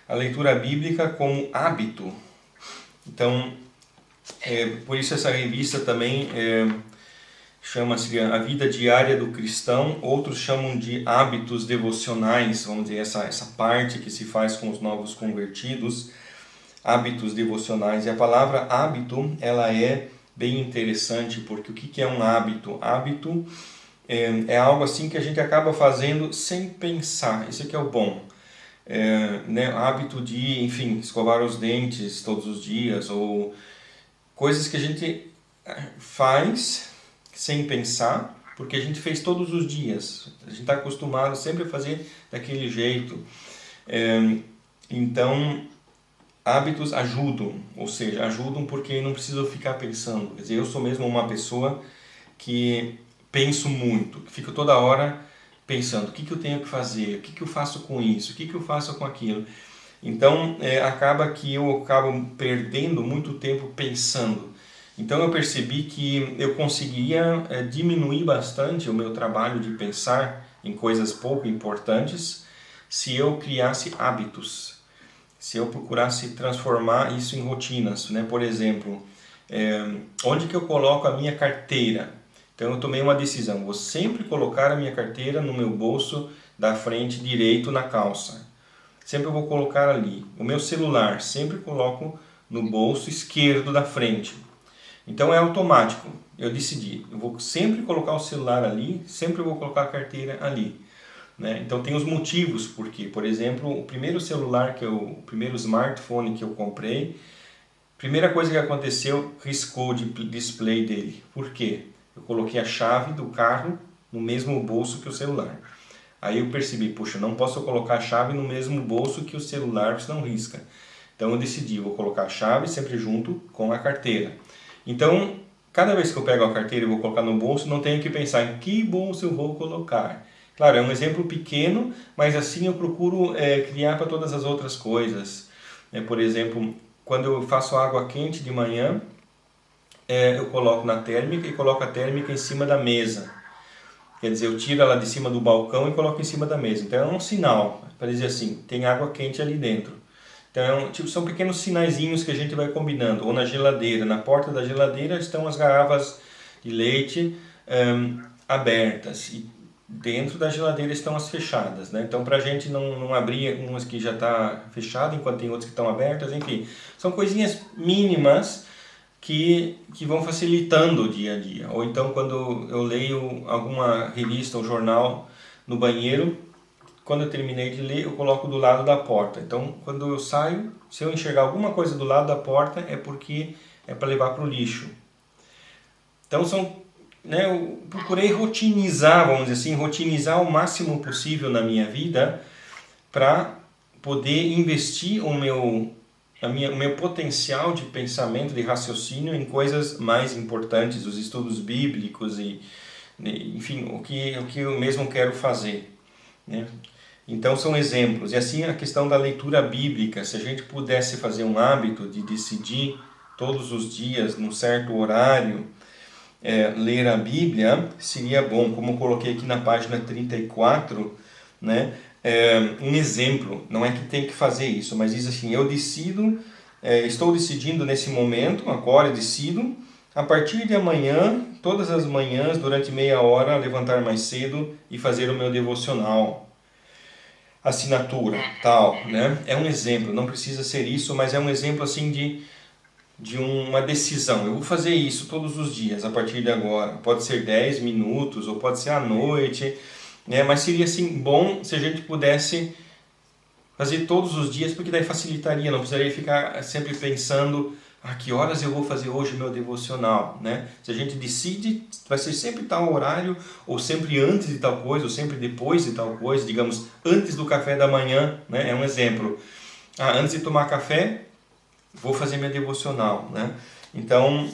a leitura bíblica como hábito. Então, por isso essa revista também chama-se A Vida Diária do Cristão. Outros chamam de hábitos devocionais, vamos dizer, essa parte que se faz com os novos convertidos, hábitos devocionais. E a palavra hábito, ela é bem interessante, porque o que é um hábito? Hábito é algo assim que a gente acaba fazendo sem pensar. Isso aqui é o bom. Hábito de, enfim, escovar os dentes todos os dias, ou coisas que a gente faz sem pensar, porque a gente fez todos os dias. A gente está acostumado sempre a fazer daquele jeito. Então, hábitos ajudam, ou seja, ajudam porque não preciso ficar pensando. Quer dizer, eu sou mesmo uma pessoa que penso muito, que fico toda hora pensando, o que eu tenho que fazer, o que eu faço com isso, o que eu faço com aquilo. Então, acaba que eu acabo perdendo muito tempo pensando. Então, eu percebi que eu conseguiria diminuir bastante o meu trabalho de pensar em coisas pouco importantes se eu criasse hábitos, se eu procurasse transformar isso em rotinas, né? Por exemplo, onde que eu coloco a minha carteira? Então eu tomei uma decisão, vou sempre colocar a minha carteira no meu bolso da frente direito na calça. Sempre eu vou colocar ali. O meu celular sempre coloco no bolso esquerdo da frente. Então é automático. Eu decidi, eu vou sempre colocar o celular ali, sempre eu vou colocar a carteira ali. Né? Então tem os motivos porque, por exemplo, o primeiro smartphone que eu comprei, primeira coisa que aconteceu, riscou o display dele. Por quê? Eu coloquei a chave do carro no mesmo bolso que o celular. Aí eu percebi, puxa, não posso colocar a chave no mesmo bolso que o celular, senão risca. Então eu decidi, vou colocar a chave sempre junto com a carteira. Então, cada vez que eu pego a carteira e vou colocar no bolso, não tenho que pensar em que bolso eu vou colocar. Claro, é um exemplo pequeno, mas assim eu procuro criar para todas as outras coisas. Por exemplo, quando eu faço água quente de manhã, eu coloco na térmica e coloco a térmica em cima da mesa. Quer dizer, eu tiro ela de cima do balcão e coloco em cima da mesa. Então é um sinal, para dizer assim, tem água quente ali dentro. Então são pequenos sinaizinhos que a gente vai combinando. Ou na geladeira, na porta da geladeira estão as garrafas de leite abertas. E dentro da geladeira estão as fechadas. Né? Então para a gente não abrir umas que já está fechada enquanto tem outras que estão abertas. Enfim, são coisinhas mínimas que vão facilitando o dia a dia. Ou então quando eu leio alguma revista ou jornal no banheiro, quando eu terminei de ler, eu coloco do lado da porta. Então quando eu saio, se eu enxergar alguma coisa do lado da porta, é porque é para levar para o lixo. Então eu procurei rotinizar, vamos dizer assim, rotinizar o máximo possível na minha vida para poder investir o meu potencial de pensamento, de raciocínio em coisas mais importantes, os estudos bíblicos e enfim, o que eu mesmo quero fazer. Né? Então são exemplos. E assim a questão da leitura bíblica, se a gente pudesse fazer um hábito de decidir todos os dias, num certo horário, ler a Bíblia, seria bom. Como eu coloquei aqui na página 34, né? Um exemplo, não é que tem que fazer isso, mas diz assim, eu decido, estou decidindo nesse momento, agora decido, a partir de amanhã, todas as manhãs, durante meia hora, levantar mais cedo e fazer o meu devocional. Assinatura, tal, né? É um exemplo, não precisa ser isso, mas é um exemplo assim de uma decisão. Eu vou fazer isso todos os dias, a partir de agora. Pode ser 10 minutos, ou pode ser à noite, mas seria assim bom se a gente pudesse fazer todos os dias, porque daí facilitaria, não precisaria ficar sempre pensando a que horas eu vou fazer hoje o meu devocional, né? Se a gente decide, vai ser sempre tal horário, ou sempre antes de tal coisa, ou sempre depois de tal coisa, digamos, antes do café da manhã, né? É um exemplo. Antes de tomar café, vou fazer minha devocional, né? Então,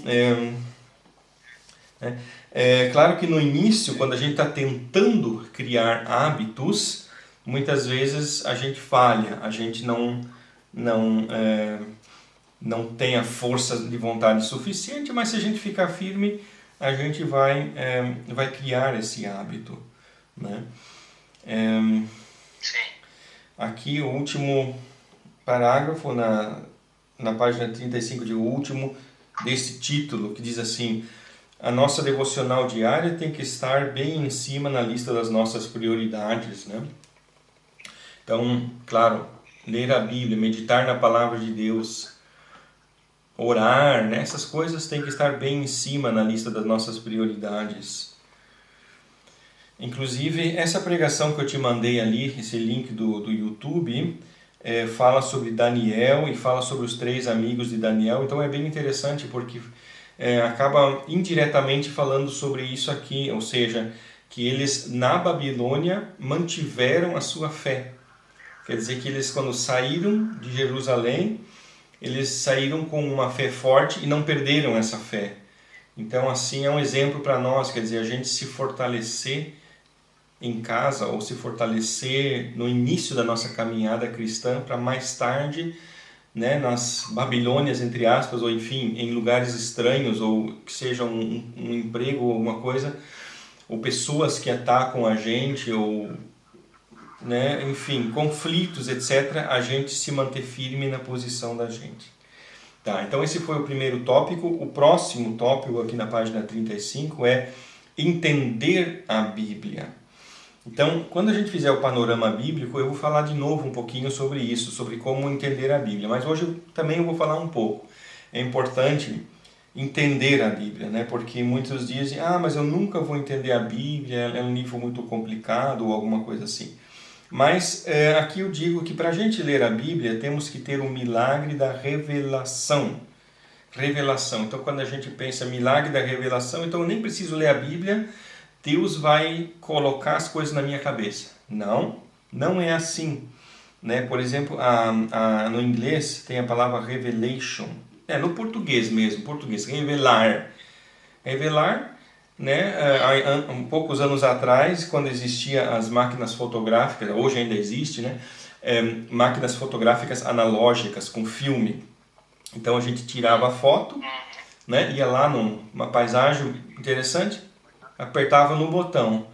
claro que no início, quando a gente está tentando criar hábitos, muitas vezes a gente falha, a gente não tem a força de vontade suficiente, mas se a gente ficar firme, a gente vai criar esse hábito. Né? Sim. Aqui o último parágrafo na página 35, de o último desse título, que diz assim: a nossa devocional diária tem que estar bem em cima na lista das nossas prioridades, né? Então, claro, ler a Bíblia, meditar na palavra de Deus, orar, né? Essas coisas têm que estar bem em cima na lista das nossas prioridades. Inclusive, essa pregação que eu te mandei ali, esse link do YouTube, fala sobre Daniel e fala sobre os 3 amigos de Daniel. Então é bem interessante porque acaba indiretamente falando sobre isso aqui, ou seja, que eles na Babilônia mantiveram a sua fé. Quer dizer que eles, quando saíram de Jerusalém, eles saíram com uma fé forte e não perderam essa fé. Então assim é um exemplo para nós, quer dizer, a gente se fortalecer em casa ou se fortalecer no início da nossa caminhada cristã para mais tarde, né, nas Babilônias, entre aspas, ou enfim, em lugares estranhos, ou que seja um emprego ou alguma coisa, ou pessoas que atacam a gente, ou, né, enfim, conflitos, etc., a gente se manter firme na posição da gente. Tá, então esse foi o primeiro tópico. O próximo tópico aqui na página 35 é entender a Bíblia. Então, quando a gente fizer o panorama bíblico, eu vou falar de novo um pouquinho sobre isso, sobre como entender a Bíblia. Mas hoje também eu vou falar um pouco. É importante entender a Bíblia, né? Porque muitos dizem, mas eu nunca vou entender a Bíblia, é um livro muito complicado ou alguma coisa assim. Mas aqui eu digo que para a gente ler a Bíblia, temos que ter o milagre da revelação. Revelação. Então, quando a gente pensa milagre da revelação, então eu nem preciso ler a Bíblia, Deus vai colocar as coisas na minha cabeça. Não, não é assim. Né? Por exemplo, no inglês tem a palavra revelation. No português mesmo, revelar. Revelar, né? Há poucos anos atrás, quando existiam as máquinas fotográficas, hoje ainda existe, né? Máquinas fotográficas analógicas com filme. Então a gente tirava a foto, né? Ia lá numa paisagem interessante, apertava no botão,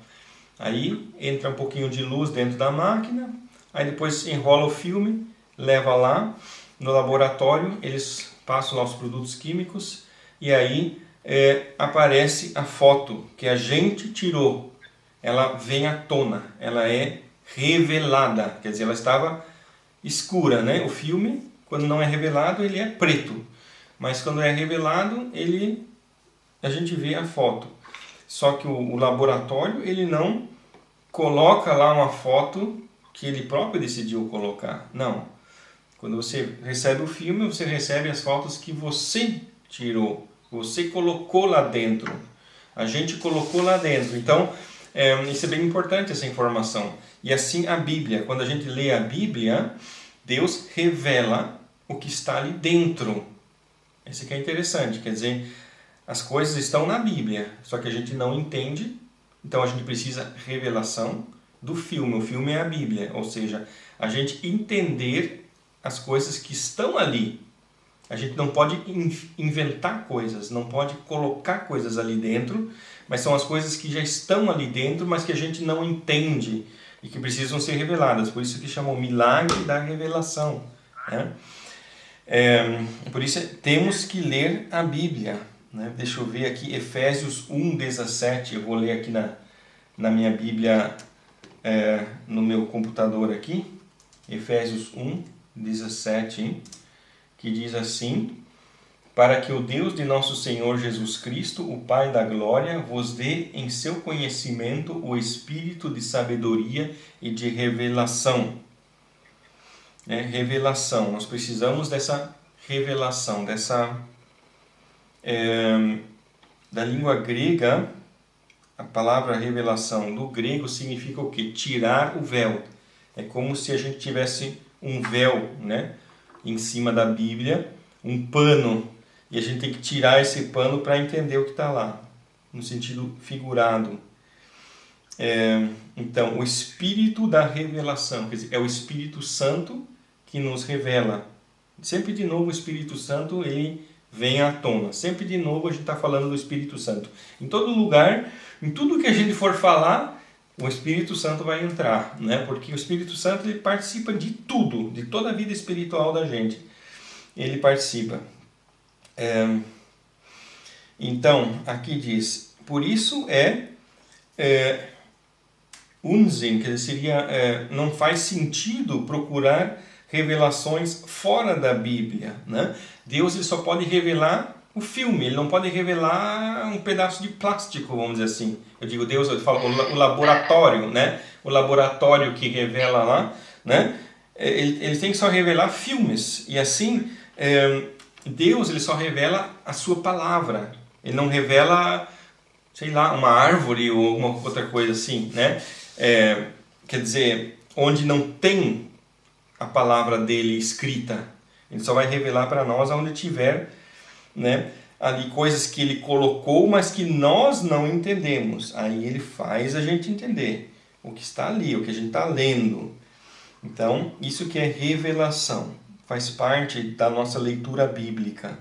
aí entra um pouquinho de luz dentro da máquina, aí depois enrola o filme, leva lá no laboratório, eles passam lá os produtos químicos e aí aparece a foto que a gente tirou, ela vem à tona, ela é revelada, quer dizer, ela estava escura, né? O filme, quando não é revelado, ele é preto, mas quando é revelado, a gente vê a foto. Só que o laboratório, ele não coloca lá uma foto que ele próprio decidiu colocar. Não. Quando você recebe o filme, você recebe as fotos que você tirou. Você colocou lá dentro. A gente colocou lá dentro. Então, isso é bem importante, essa informação. E assim a Bíblia. Quando a gente lê a Bíblia, Deus revela o que está ali dentro. Isso aqui é interessante. Quer dizer, as coisas estão na Bíblia, só que a gente não entende, então a gente precisa revelação do filme. O filme é a Bíblia, ou seja, a gente entender as coisas que estão ali. A gente não pode inventar coisas, não pode colocar coisas ali dentro, mas são as coisas que já estão ali dentro, mas que a gente não entende e que precisam ser reveladas. Por isso que chamam milagre da revelação, né? Por isso temos que ler a Bíblia. Deixa eu ver aqui, Efésios 1:17, eu vou ler aqui na minha Bíblia, no meu computador aqui, Efésios 1:17, que diz assim: para que o Deus de nosso Senhor Jesus Cristo, o Pai da Glória, vos dê em seu conhecimento o espírito de sabedoria e de revelação. Revelação, nós precisamos dessa revelação, da língua grega, a palavra revelação do grego significa o quê? Tirar o véu. É como se a gente tivesse um véu, né, em cima da Bíblia, um pano, e a gente tem que tirar esse pano para entender o que está lá, no sentido figurado. Então, o Espírito da revelação, quer dizer, é o Espírito Santo que nos revela. Sempre de novo o Espírito Santo, ele vem à tona. Sempre de novo a gente está falando do Espírito Santo. Em todo lugar, em tudo que a gente for falar, o Espírito Santo vai entrar, né? Porque o Espírito Santo ele participa de tudo, de toda a vida espiritual da gente. Ele participa. Então, aqui diz, por isso Unsinn, que seria, não faz sentido procurar revelações fora da Bíblia, né? Deus ele só pode revelar o filme, ele não pode revelar um pedaço de plástico, vamos dizer assim. Eu digo Deus, eu falo o laboratório, né? O laboratório que revela lá, né? Ele tem que só revelar filmes, e assim Deus ele só revela a sua palavra, ele não revela, sei lá, uma árvore ou uma outra coisa assim, né? Quer dizer, onde não tem a palavra dele escrita, ele só vai revelar para nós onde tiver, né, ali coisas que ele colocou, mas que nós não entendemos. Aí ele faz a gente entender o que está ali, o que a gente está lendo. Então, isso que é revelação, faz parte da nossa leitura bíblica.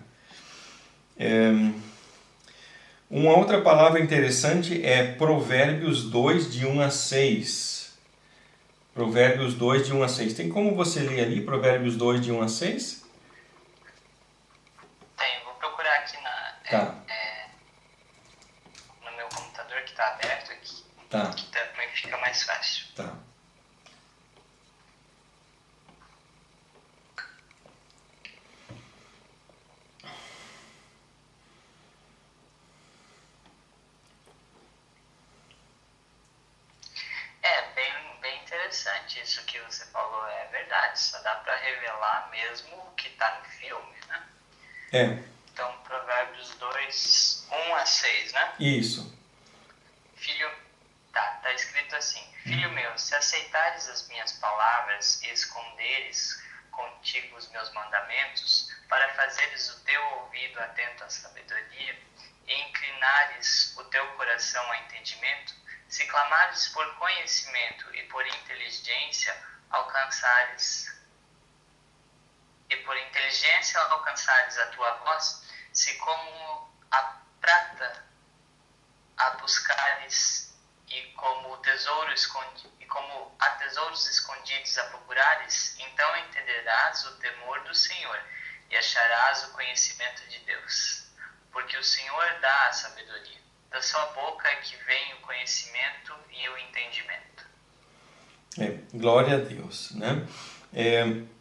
Uma outra palavra interessante é Provérbios 2, de 1 a 6. Provérbios 2, de 1 a 6. Tem como você ler ali Provérbios 2, de 1 a 6? Tem, vou procurar aqui no meu computador que está aberto aqui. Tá. Que também fica mais fácil. Tá. Bem interessante isso que você falou, é verdade, só dá para revelar mesmo o que está no filme, né? Então, Provérbios 2, 1 a 6, né? Isso. Tá escrito assim: Filho meu, se aceitares as minhas palavras e esconderes contigo os meus mandamentos, para fazeres o teu ouvido atento à sabedoria e inclinares o teu coração ao entendimento, se clamares por conhecimento e por inteligência alcançares a tua voz, se como a prata a buscares e como a tesouros escondidos a procurares, então entenderás o temor do Senhor e acharás o conhecimento de Deus, porque o Senhor dá a sabedoria. Da sua boca é que vem o conhecimento e o entendimento. Glória a Deus, né?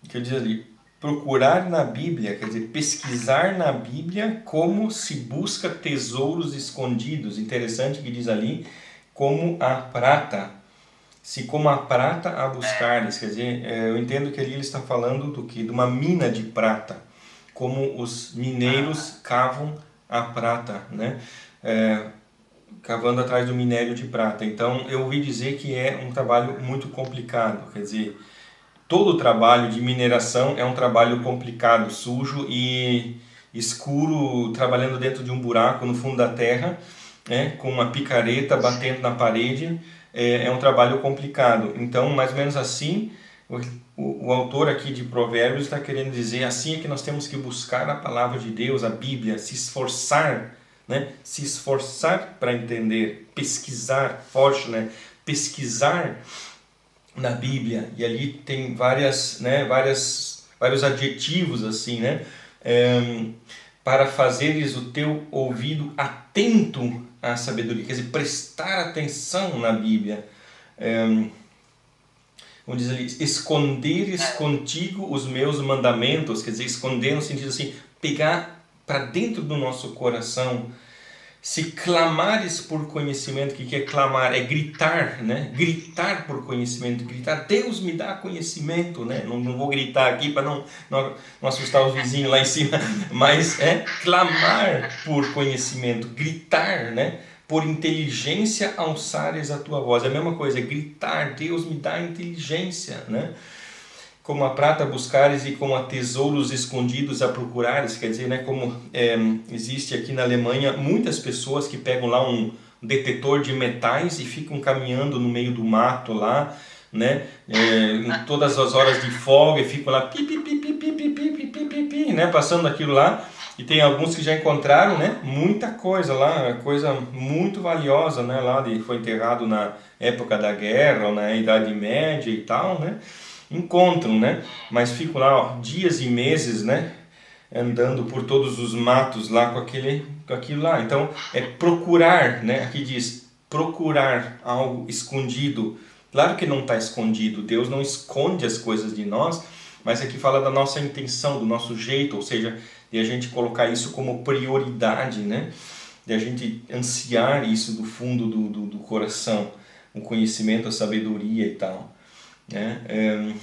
Quer dizer ali, procurar na Bíblia, quer dizer, pesquisar na Bíblia como se busca tesouros escondidos. Interessante que diz ali, como a prata. Se como a prata a buscares, quer dizer, eu entendo que ali ele está falando do quê? De uma mina de prata, como os mineiros cavam a prata, né? Cavando atrás do minério de prata. Então, eu ouvi dizer que é um trabalho muito complicado. Quer dizer, todo trabalho de mineração é um trabalho complicado, sujo e escuro, trabalhando dentro de um buraco no fundo da terra, né, com uma picareta batendo na parede. É um trabalho complicado. Então, mais ou menos assim, o autor aqui de Provérbios está querendo dizer, assim é que nós temos que buscar a palavra de Deus, a Bíblia, se esforçar, né? Se esforçar para entender, pesquisar, pesquisar na Bíblia, e ali tem vários adjetivos assim, né? Para fazeres o teu ouvido atento à sabedoria, quer dizer, prestar atenção na Bíblia. Como diz ali, esconderes contigo os meus mandamentos, quer dizer, esconder no sentido assim, pegar para dentro do nosso coração. Se clamares por conhecimento, o que é clamar? É gritar, né? Gritar por conhecimento, gritar, Deus me dá conhecimento, né? Não vou gritar aqui para não assustar os vizinhos lá em cima, mas é clamar por conhecimento, gritar, né? Por inteligência alçares a tua voz. É a mesma coisa, é gritar, Deus me dá inteligência, né? Como a prata buscares e como a tesouros escondidos a procurares, quer dizer, né, como existe aqui na Alemanha muitas pessoas que pegam lá um detetor de metais e ficam caminhando no meio do mato lá, né, em todas as horas de folga e ficam lá pi, pi, pi, pi, pi, pi, pi, pi, pi, pi, pi, né, passando aquilo lá E tem alguns que já encontraram, né, muita coisa lá, coisa muito valiosa, né, foi enterrado na época da guerra ou na Idade Média e tal, né, encontram, né, mas ficam lá, ó, dias e meses, né, andando por todos os matos lá com aquilo lá. Então é procurar, né, aqui diz procurar algo escondido. Claro que não está escondido, Deus não esconde as coisas de nós, mas aqui fala da nossa intenção, do nosso jeito, ou seja, de a gente colocar isso como prioridade, né? De a gente ansiar isso do fundo do coração, o conhecimento, a sabedoria e tal, né?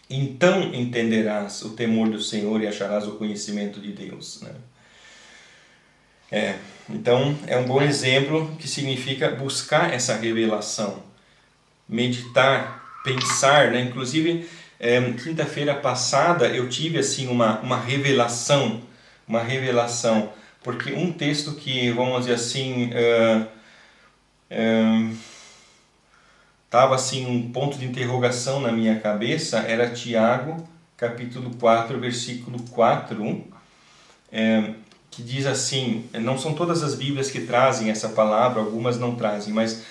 Então entenderás o temor do Senhor e acharás o conhecimento de Deus, né? Então é um bom exemplo que significa buscar essa revelação, meditar, pensar, né? Inclusive, quinta-feira passada eu tive assim uma revelação, porque um texto que, vamos dizer assim, estava assim um ponto de interrogação na minha cabeça, era Tiago, capítulo 4, versículo 4, que diz assim, não são todas as Bíblias que trazem essa palavra, algumas não trazem, mas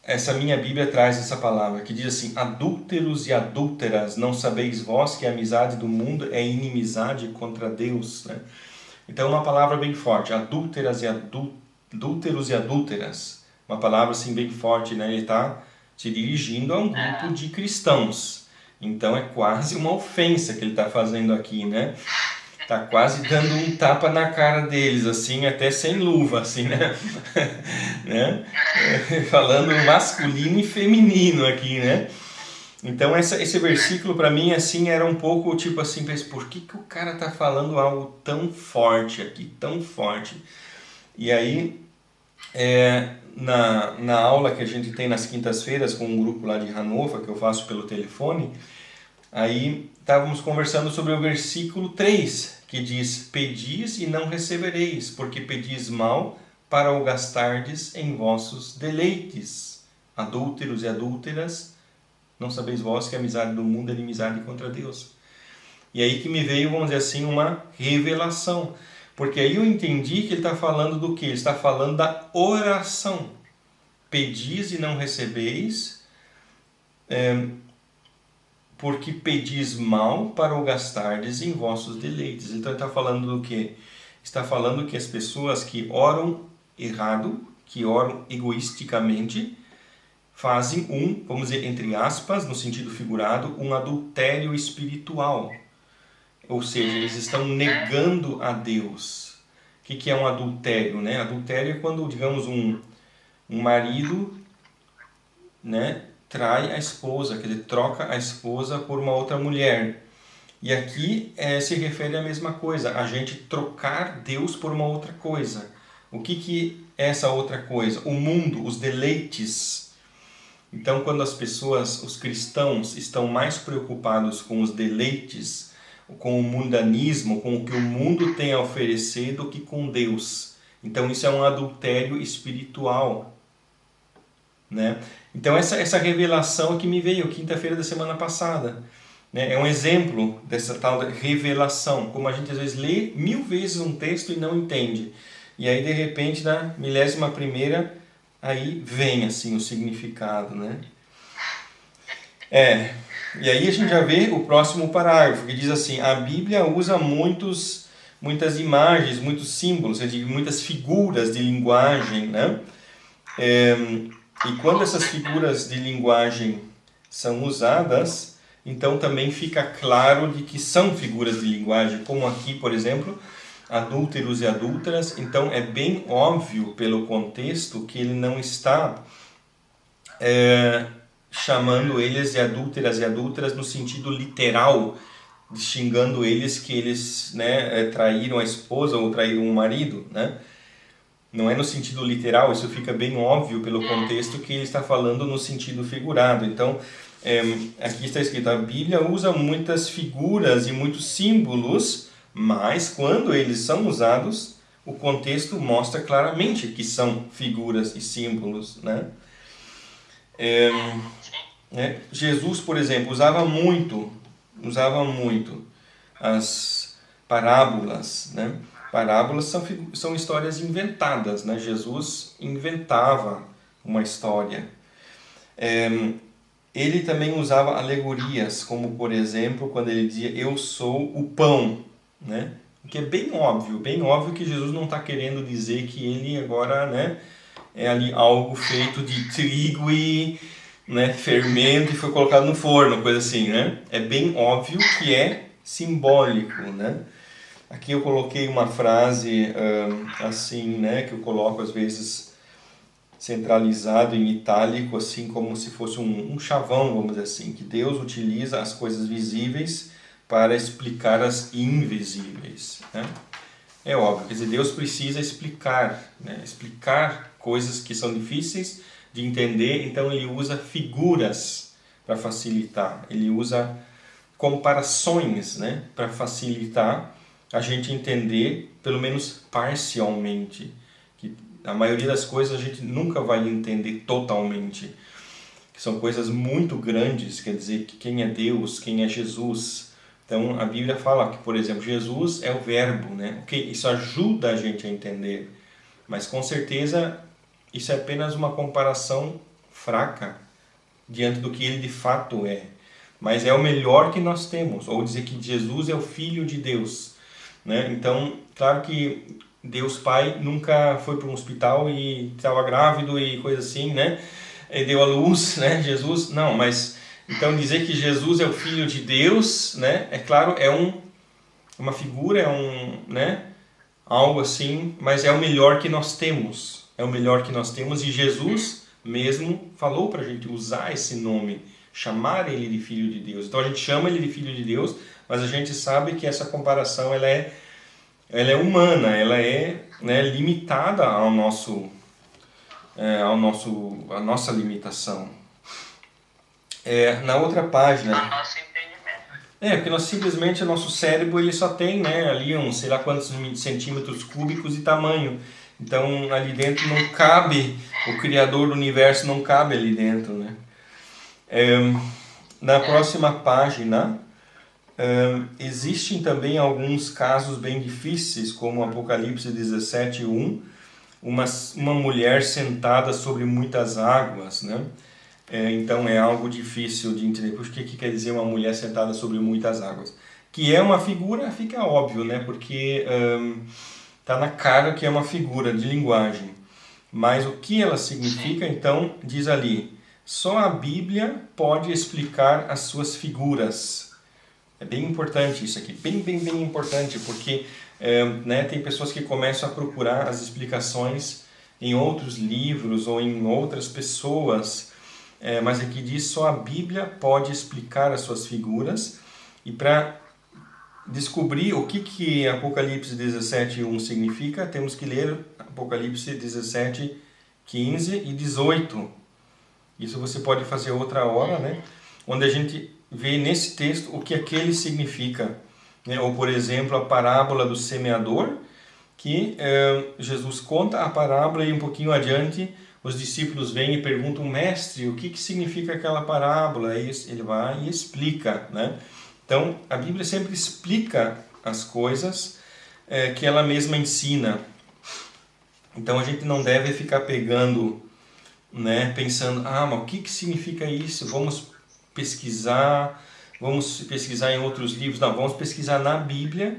essa minha Bíblia traz essa palavra, que diz assim: adúlteros e adúlteras, não sabeis vós que a amizade do mundo é inimizade contra Deus, né? Então é uma palavra bem forte, adúlteros e adúlteras, uma palavra assim bem forte, né? Ele está se dirigindo a um grupo de cristãos, então é quase uma ofensa que ele está fazendo aqui, né? Tá quase dando um tapa na cara deles, assim, até sem luva, assim, né? né? Falando masculino e feminino aqui, né? Então esse versículo para mim, assim, era um pouco tipo assim, por que o cara tá falando algo tão forte aqui, tão forte? E aí, na aula que a gente tem nas quintas-feiras com um grupo lá de Hannover, que eu faço pelo telefone, aí estávamos conversando sobre o versículo 3, que diz: pedis e não recebereis, porque pedis mal para o gastardes em vossos deleites. Adúlteros e adúlteras, não sabeis vós que a amizade do mundo é inimizade contra Deus. E aí que me veio, vamos dizer assim, uma revelação. Porque aí eu entendi que ele está falando do quê? Ele está falando da oração. Pedis e não recebeis, porque pedis mal para o gastardes em vossos deleites. Então ele está falando do quê? Está falando que as pessoas que oram errado, que oram egoisticamente, fazem vamos dizer, entre aspas, no sentido figurado, um adultério espiritual. Ou seja, eles estão negando a Deus. O que é um adultério, né? Adultério é quando, digamos, um marido, né, trai a esposa, quer dizer, troca a esposa por uma outra mulher. E aqui se refere à mesma coisa, a gente trocar Deus por uma outra coisa. O que é essa outra coisa? O mundo, os deleites. Então, quando as pessoas, os cristãos, estão mais preocupados com os deleites, com o mundanismo, com o que o mundo tem a oferecer, do que com Deus. Então, isso é um adultério espiritual, né? Então, essa revelação que me veio quinta-feira da semana passada, né? É um exemplo dessa tal revelação, como a gente às vezes lê 1000 vezes um texto e não entende. E aí, de repente, na 11ª, aí vem assim o significado, né? E aí a gente já vê o próximo parágrafo, que diz assim: a Bíblia usa muitas imagens, muitos símbolos, muitas figuras de linguagem, né? E quando essas figuras de linguagem são usadas, então também fica claro de que são figuras de linguagem, como aqui, por exemplo, adúlteros e adúlteras. Então é bem óbvio pelo contexto que ele não está chamando eles de adúlteras e adúlteras no sentido literal, xingando eles que eles, né, traíram a esposa ou traíram o marido, né? Não é no sentido literal, isso fica bem óbvio pelo contexto que ele está falando no sentido figurado. Então, aqui está escrito: a Bíblia usa muitas figuras e muitos símbolos, mas quando eles são usados, o contexto mostra claramente que são figuras e símbolos, né? Jesus, por exemplo, usava muito as parábolas, né? Parábolas são histórias inventadas, né? Jesus inventava uma história. Ele também usava alegorias, como por exemplo, quando ele dizia, eu sou o pão, né? O que é bem óbvio que Jesus não está querendo dizer que ele agora, né, é ali algo feito de trigo e, né, fermento e foi colocado no forno, coisa assim, né? É bem óbvio que é simbólico, né? Aqui eu coloquei uma frase assim, né, que eu coloco às vezes centralizado em itálico, assim como se fosse um chavão, vamos dizer assim, que Deus utiliza as coisas visíveis para explicar as invisíveis, né? É óbvio, quer dizer, Deus precisa explicar, né? Explicar coisas que são difíceis de entender, então ele usa figuras para facilitar, ele usa comparações, né, para facilitar a gente entender, pelo menos parcialmente, que a maioria das coisas a gente nunca vai entender totalmente, que são coisas muito grandes, quer dizer, que quem é Deus, quem é Jesus. Então a Bíblia fala que, por exemplo, Jesus é o verbo, né? Okay, isso ajuda a gente a entender, mas com certeza isso é apenas uma comparação fraca diante do que ele de fato é. Mas é o melhor que nós temos, ou dizer que Jesus é o Filho de Deus, né? Então, claro que Deus Pai nunca foi para um hospital e estava grávido e coisa assim, né? E deu à luz, né? Jesus, não, mas então dizer que Jesus é o Filho de Deus, né? É claro, é uma figura, né? Algo assim, mas é o melhor que nós temos, é o melhor que nós temos, e Jesus mesmo falou para a gente usar esse nome, chamar ele de Filho de Deus. Então a gente chama ele de Filho de Deus, mas a gente sabe que essa comparação ela é humana, ela é, né, limitada à nossa limitação. Na outra página. Ao nosso entendimento. Porque nós simplesmente, o nosso cérebro ele só tem, né, ali uns sei lá quantos centímetros cúbicos de tamanho. Então ali dentro não cabe, o Criador do Universo não cabe ali dentro, né? Na próxima página, existem também alguns casos bem difíceis, como Apocalipse 17:1, uma mulher sentada sobre muitas águas, né? Então é algo difícil de entender. Por que quer dizer uma mulher sentada sobre muitas águas? Que é uma figura, fica óbvio, né? Porque está na cara que é uma figura de linguagem. Mas o que ela significa, então, diz ali, só a Bíblia pode explicar as suas figuras. É bem importante isso aqui, bem importante, porque né, tem pessoas que começam a procurar as explicações em outros livros ou em outras pessoas, mas aqui diz só a Bíblia pode explicar as suas figuras, e para descobrir o que Apocalipse 17:1 significa, temos que ler Apocalipse 17:15 e 18. Isso você pode fazer outra hora, né? Onde a gente vê nesse texto o que aquele significa, né? Ou, por exemplo, a parábola do semeador, que Jesus conta a parábola e um pouquinho adiante os discípulos vêm e perguntam, mestre, o que significa aquela parábola? Aí ele vai e explica, né? Então, a Bíblia sempre explica as coisas que ela mesma ensina. Então, a gente não deve ficar pegando, né, pensando, mas o que significa isso? Vamos pesquisar em outros livros. Não, vamos pesquisar na Bíblia,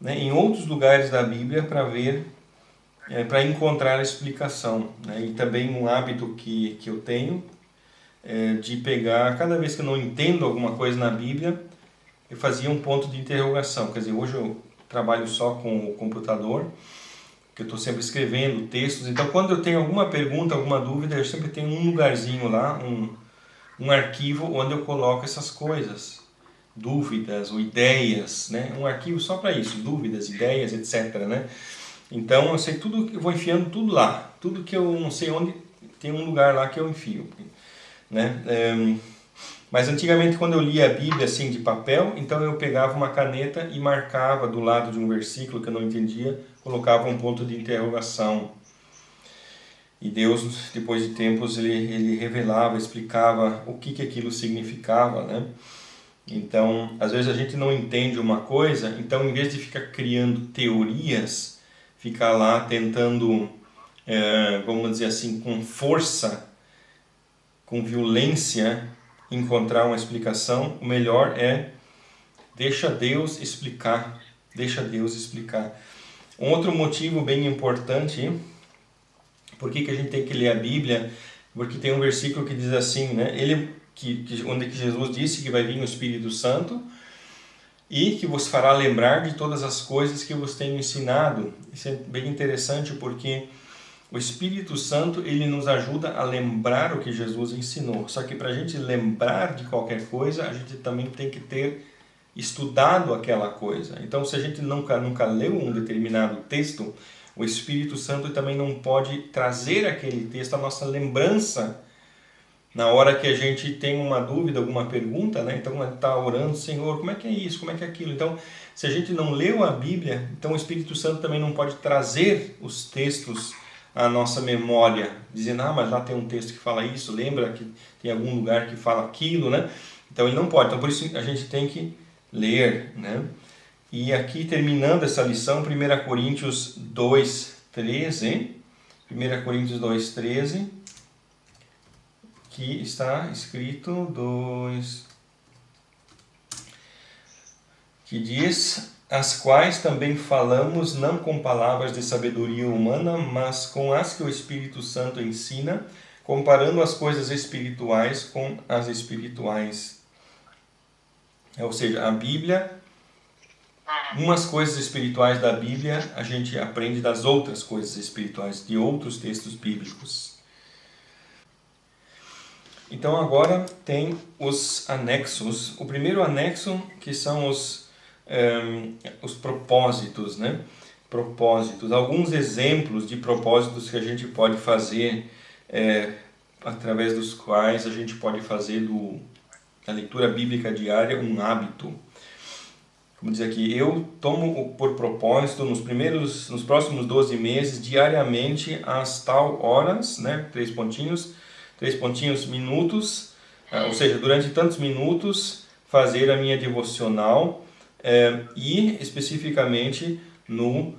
né, em outros lugares da Bíblia para ver, para encontrar a explicação, né? E também um hábito que eu tenho de pegar, cada vez que eu não entendo alguma coisa na Bíblia, eu fazia um ponto de interrogação. Quer dizer, hoje eu trabalho só com o computador, que eu estou sempre escrevendo textos, então quando eu tenho alguma pergunta, alguma dúvida, eu sempre tenho um lugarzinho lá, um arquivo onde eu coloco essas coisas, dúvidas ou ideias, né? Um arquivo só para isso, dúvidas, ideias, etc, né? Então eu sei tudo, eu vou enfiando tudo lá, tudo que eu não sei onde, tem um lugar lá que eu enfio, né? Mas antigamente, quando eu lia a Bíblia assim de papel, então eu pegava uma caneta e marcava do lado de um versículo que eu não entendia, colocava um ponto de interrogação. E Deus, depois de tempos, ele revelava, explicava o que aquilo significava, né? Então, às vezes a gente não entende uma coisa, então em vez de ficar criando teorias, ficar lá tentando, vamos dizer assim, com força, com violência, encontrar uma explicação, o melhor é deixa Deus explicar. Deixa Deus explicar. Um outro motivo bem importante, por que a gente tem que ler a Bíblia, porque tem um versículo que diz assim, né? Onde que Jesus disse que vai vir o Espírito Santo e que vos fará lembrar de todas as coisas que vos tenho ensinado. Isso é bem interessante porque o Espírito Santo, ele nos ajuda a lembrar o que Jesus ensinou. Só que para a gente lembrar de qualquer coisa, a gente também tem que ter estudado aquela coisa. Então, se a gente nunca leu um determinado texto, o Espírito Santo também não pode trazer aquele texto à nossa lembrança na hora que a gente tem uma dúvida, alguma pergunta, né? Então, está orando, Senhor, como é que é isso, como é que é aquilo? Então, se a gente não leu a Bíblia, então o Espírito Santo também não pode trazer os textos à nossa memória, dizendo, mas lá tem um texto que fala isso, lembra que tem algum lugar que fala aquilo, né? Então, ele não pode. Então, por isso a gente tem que ler, né? E aqui, terminando essa lição, 1 Coríntios 2:13, 1 Coríntios 2:13, que está escrito que diz, as quais também falamos não com palavras de sabedoria humana, mas com as que o Espírito Santo ensina, comparando as coisas espirituais com as espirituais. Ou seja, a Bíblia, umas coisas espirituais da Bíblia, a gente aprende das outras coisas espirituais, de outros textos bíblicos. Então agora tem os anexos. O primeiro anexo, que são os propósitos, né? Propósitos. Alguns exemplos de propósitos que a gente pode fazer, através dos quais a gente pode fazer da leitura bíblica diária um hábito. Como diz aqui, eu tomo por propósito nos próximos 12 meses, diariamente, às tal horas, né? 3 pontinhos, minutos, ou seja, durante tantos minutos, fazer a minha devocional e especificamente no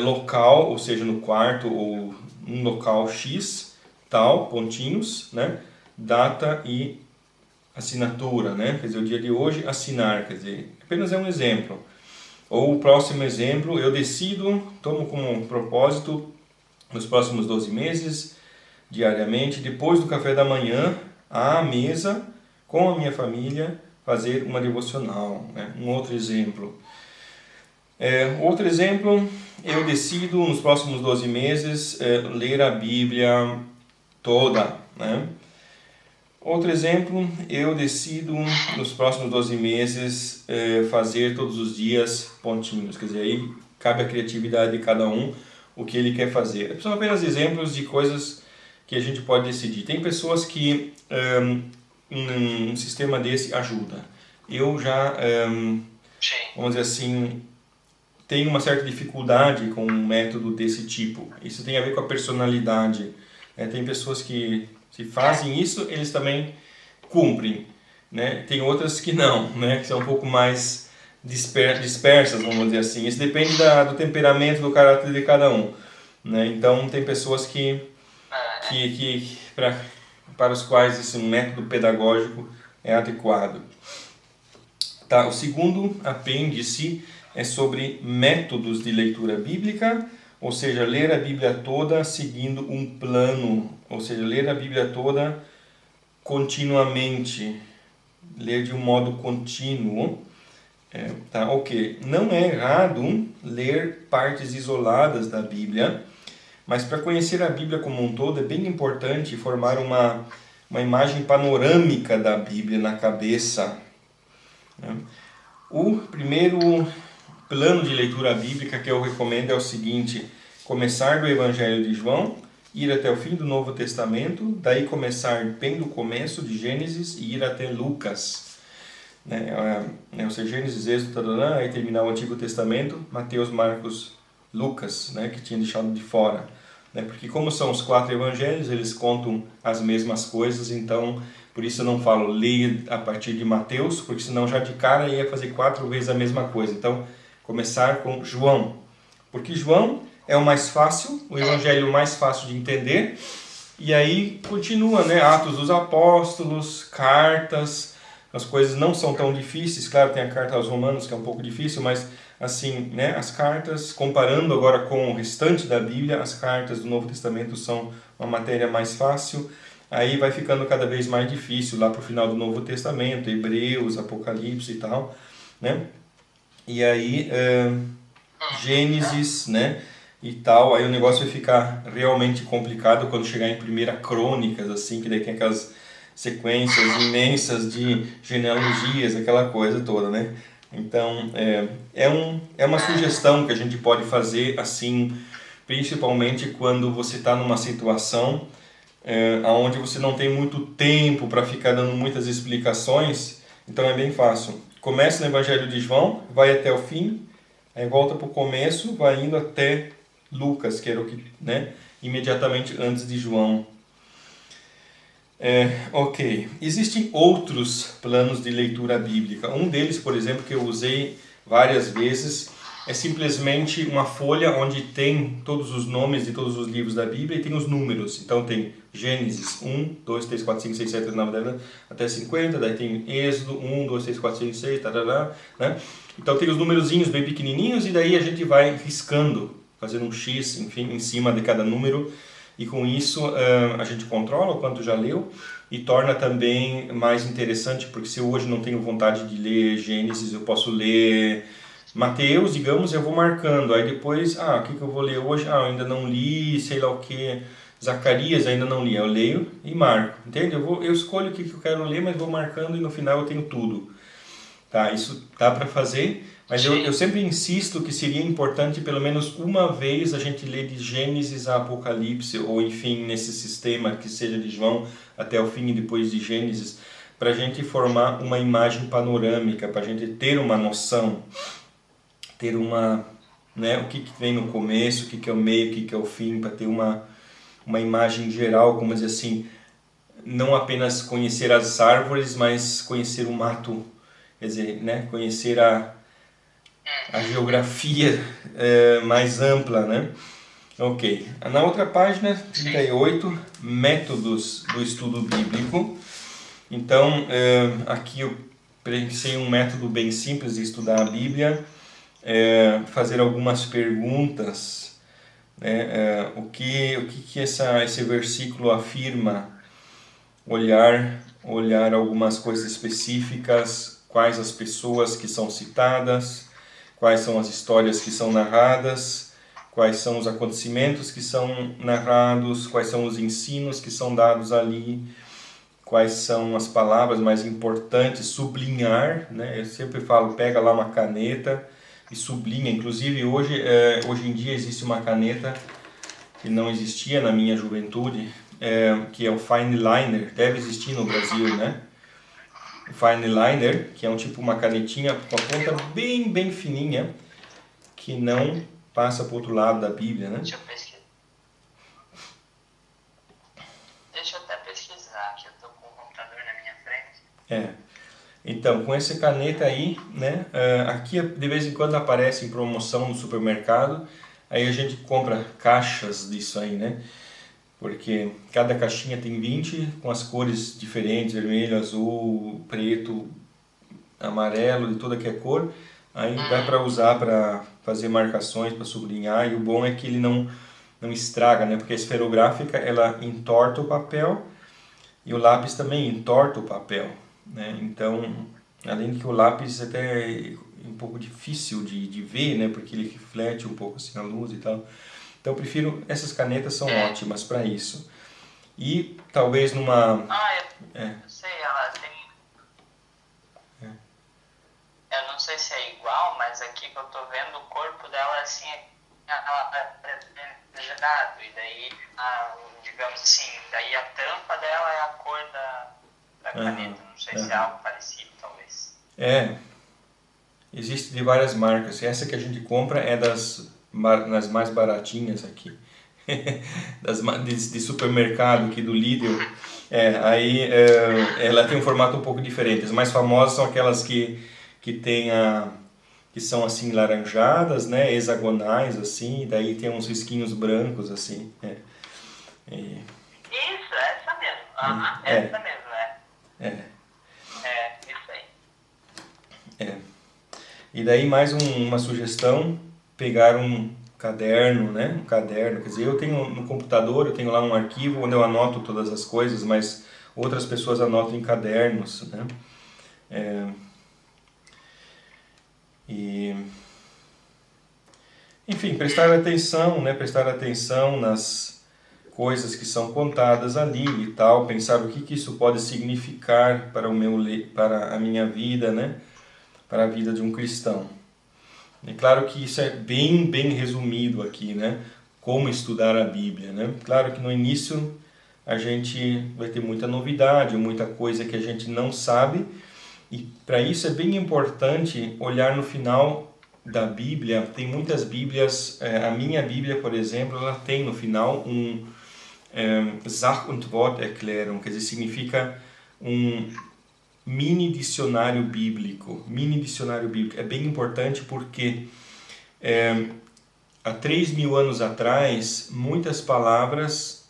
local, ou seja, no quarto ou um local X, tal, pontinhos, né? Data e assinatura, né? Quer dizer, o dia de hoje, assinar, quer dizer, apenas é um exemplo. Ou o próximo exemplo, eu tomo como propósito, nos próximos 12 meses, diariamente, depois do café da manhã, à mesa, com a minha família, fazer uma devocional, né? Um outro exemplo. Outro exemplo, eu decido, nos próximos 12 meses, ler a Bíblia toda, né? Outro exemplo, eu decido, nos próximos 12 meses, fazer todos os dias pontinhos. Quer dizer, aí cabe a criatividade de cada um, o que ele quer fazer. São apenas exemplos de coisas que a gente pode decidir. Tem pessoas que um sistema desse ajuda. Eu já, vamos dizer assim, tenho uma certa dificuldade com um método desse tipo. Isso tem a ver com a personalidade. Tem pessoas que, se fazem isso, eles também cumprem, né? Tem outras que não, né? Que são um pouco mais dispersas, vamos dizer assim. Isso depende do temperamento, do caráter de cada um, né? Então, tem pessoas para os quais esse método pedagógico é adequado. Tá, o segundo apêndice é sobre métodos de leitura bíblica, ou seja, ler a Bíblia toda seguindo um plano, ou seja, ler a Bíblia toda continuamente, ler de um modo contínuo. Tá, ok. Não é errado ler partes isoladas da Bíblia, mas para conhecer a Bíblia como um todo é bem importante formar uma imagem panorâmica da Bíblia na cabeça. O primeiro plano de leitura bíblica que eu recomendo é o seguinte: começar do Evangelho de João, ir até o fim do Novo Testamento, daí começar bem do começo de Gênesis e ir até Lucas. Ou seja, Gênesis, Êxodo, aí terminar o Antigo Testamento, Mateus, Marcos, Lucas, né, que tinha deixado de fora. Porque como são os 4 evangelhos, eles contam as mesmas coisas, então Por isso eu não falo leia a partir de Mateus, porque senão já de cara ia fazer 4 vezes a mesma coisa. Então, começar com João. Porque João é o mais fácil, o evangelho mais fácil de entender. E aí continua, né? Atos dos Apóstolos, cartas, as coisas não são tão difíceis. Claro, tem a carta aos Romanos que é um pouco difícil, mas assim, né? As cartas, comparando agora com o restante da Bíblia, as cartas do Novo Testamento são uma matéria mais fácil. Aí vai ficando cada vez mais difícil lá para o final do Novo Testamento, Hebreus, Apocalipse e tal, né? E aí, Gênesis, né? E tal, aí o negócio vai ficar realmente complicado quando chegar em Primeira Crônicas, assim, que daí tem aquelas sequências imensas de genealogias, aquela coisa toda, né? Então, é uma sugestão que a gente pode fazer, assim, principalmente quando você está numa situação onde você não tem muito tempo para ficar dando muitas explicações, então é bem fácil. Começa no Evangelho de João, vai até o fim, aí volta para o começo, vai indo até Lucas, que era o que, né, imediatamente antes de João. Ok. Existem outros planos de leitura bíblica. Um deles, por exemplo, que eu usei várias vezes, é simplesmente uma folha onde tem todos os nomes de todos os livros da Bíblia e tem os números. Então tem Gênesis 1, 2, 3, 4, 5, 6, 7, 8, 9, 10, até 50, daí tem Êxodo 1, 2, 3, 4, 5, 6, tarará, né? Então tem os numerozinhos bem pequenininhos e daí a gente vai riscando, fazendo um X, enfim, em cima de cada número. E com isso a gente controla o quanto já leu e torna também mais interessante, porque se eu hoje não tenho vontade de ler Gênesis, eu posso ler Mateus, digamos, eu vou marcando. Aí depois, o que eu vou ler hoje? Eu ainda não li, sei lá o que. Zacarias ainda não li. Eu leio e marco, entende? Eu escolho o que eu quero ler, mas vou marcando e no final eu tenho tudo. Tá, isso dá para fazer, mas eu sempre insisto que seria importante pelo menos uma vez a gente ler de Gênesis a Apocalipse, ou enfim, nesse sistema que seja de João até o fim e depois de Gênesis, para a gente formar uma imagem panorâmica, para a gente ter uma noção, ter uma, né, o que vem no começo, o que é o meio, o que é o fim, para ter uma imagem geral, como dizer assim, não apenas conhecer as árvores, mas conhecer o mato, quer dizer, né, conhecer a geografia mais ampla, né? Ok. Na outra página, 38, métodos do estudo bíblico. Então, aqui eu pensei um método bem simples de estudar a Bíblia, fazer algumas perguntas, né? O que esse versículo afirma, olhar algumas coisas específicas, quais as pessoas que são citadas, quais são as histórias que são narradas, quais são os acontecimentos que são narrados, quais são os ensinos que são dados ali, quais são as palavras mais importantes, sublinhar, né? Eu sempre falo, pega lá uma caneta e sublinha. Inclusive hoje em dia existe uma caneta que não existia na minha juventude, que é o Fine Liner, deve existir no Brasil, né? O Fine Liner, que é uma canetinha com a ponta bem, bem fininha, que não passa para o outro lado da Bíblia, né? Deixa eu até pesquisar, que eu estou com o computador na minha frente. Então, com essa caneta aí, né? Aqui de vez em quando aparece em promoção no supermercado, aí a gente compra caixas disso aí, né? Porque cada caixinha tem 20 com as cores diferentes, vermelho, azul, preto, amarelo, de toda que é cor. Aí dá para usar para fazer marcações, para sublinhar, e o bom é que ele não estraga, né? Porque a esferográfica, ela entorta o papel e o lápis também entorta o papel, né? Então, além de que o lápis até é um pouco difícil de ver, né? Porque ele reflete um pouco assim a luz e tal. Então, eu prefiro, essas canetas são ótimas para isso. E talvez numa... Eu sei, ela tem... Eu não sei se é igual, mas aqui que eu tô vendo o corpo dela assim, ela é desenhado, e daí, digamos assim, daí a tampa dela é a cor da caneta. Não sei se é algo parecido, talvez. Existe de várias marcas. Essa que a gente compra é das mais baratinhas aqui. de supermercado aqui do Lidl. Ela tem um formato um pouco diferente. As mais famosas são aquelas que são assim laranjadas, né, hexagonais assim, e daí tem uns risquinhos brancos assim. Isso, essa mesmo. Essa mesmo, isso aí. E daí mais uma sugestão, pegar um caderno, né? Um caderno, quer dizer, eu tenho no computador, eu tenho lá um arquivo onde eu anoto todas as coisas, mas outras pessoas anotam em cadernos, né? Enfim, prestar atenção, né? Prestar atenção nas coisas que são contadas ali e tal, pensar o que isso pode significar para para a minha vida, né? Para a vida de um cristão. É claro que isso é bem resumido aqui, né? Como estudar a Bíblia, né? Claro que no início a gente vai ter muita novidade, muita coisa que a gente não sabe, e para isso é bem importante olhar no final da Bíblia. Tem muitas Bíblias, a minha Bíblia, por exemplo, ela tem no final um Sach- und Worterklärung, quer dizer, significa um mini dicionário bíblico. Mini dicionário bíblico é bem importante porque há 3.000 anos atrás muitas palavras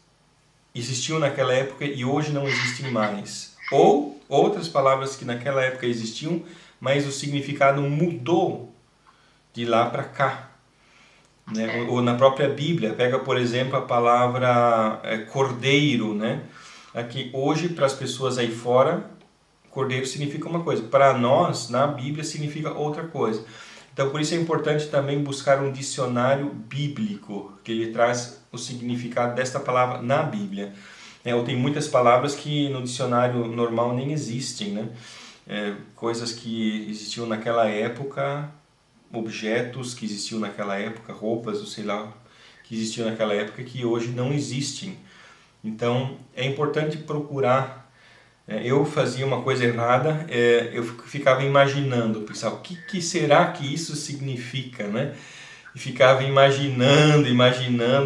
existiam naquela época e hoje não existem mais. Ou outras palavras que naquela época existiam, mas o significado mudou de lá para cá. Né? Ou na própria Bíblia, pega por exemplo a palavra cordeiro, né? Aqui, hoje para as pessoas aí fora, cordeiro significa uma coisa, para nós, na Bíblia, significa outra coisa. Então, por isso é importante também buscar um dicionário bíblico, que ele traz o significado desta palavra na Bíblia. Ou tem muitas palavras que no dicionário normal nem existem, né? Coisas que existiam naquela época, objetos que existiam naquela época, roupas, ou sei lá, que existiam naquela época, que hoje não existem. Então, é importante procurar. Eu fazia uma coisa errada, eu ficava imaginando, pensava, o que será que isso significa, né? E ficava imaginando,